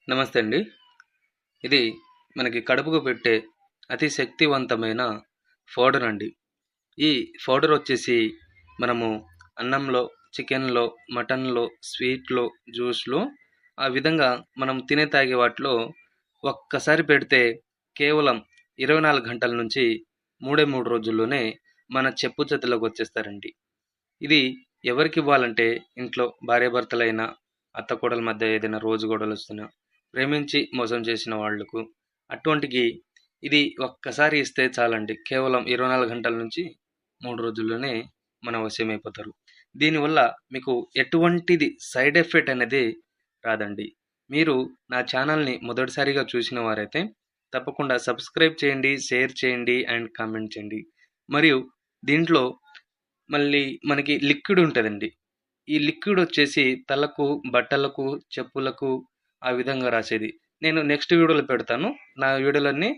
నమస్తే అండి. ఇది మనకి కడుపుకు పెట్టే అతి శక్తివంతమైన పౌడర్ అండి. ఈ పౌడర్ వచ్చేసి మనము అన్నంలో, చికెన్‌లో, మటన్‌లో, స్వీట్‌లో, జ్యూస్‌లో ఆ విధంగా మనం తాగే వాటిలో ఒక్కసారి పెడితే కేవలం 24 గంటల నుంచి 3 రోజుల్లోనే మన చెప్పు చేతుల్లోకి వచ్చేస్తారండి. ఇది ఎవరికివ్వాలంటే ఇంట్లో భార్యాభర్తలైన, అత్తకోడళ్ళ మధ్య ఏదైనా రోజు గొడవలొస్తున్నా, ప్రేమించి మోసం చేసిన వాళ్ళకు అటువంటికి ఇది ఒక్కసారి ఇస్తే చాలండి. కేవలం 24 గంటల నుంచి 3 రోజుల్లోనే మన వశమైపోతారు. దీనివల్ల మీకు ఎటువంటిది సైడ్ ఎఫెక్ట్ అనేది రాదండి. మీరు నా ఛానల్‌ని మొదటిసారిగా చూసిన వారైతే తప్పకుండా సబ్స్క్రైబ్ చేయండి, షేర్ చేయండి అండ్ కామెంట్ చేయండి. మరియు దీంట్లో మళ్ళీ మనకి లిక్విడ్ ఉంటదండి. ఈ లిక్విడ్ వచ్చేసి తలకు, బట్టలకు, చెప్పులకు ఆ విధంగా రాసేది. నేను నెక్స్ట్ వీడియోలో పెడతాను. నా వీడియోలన్నీ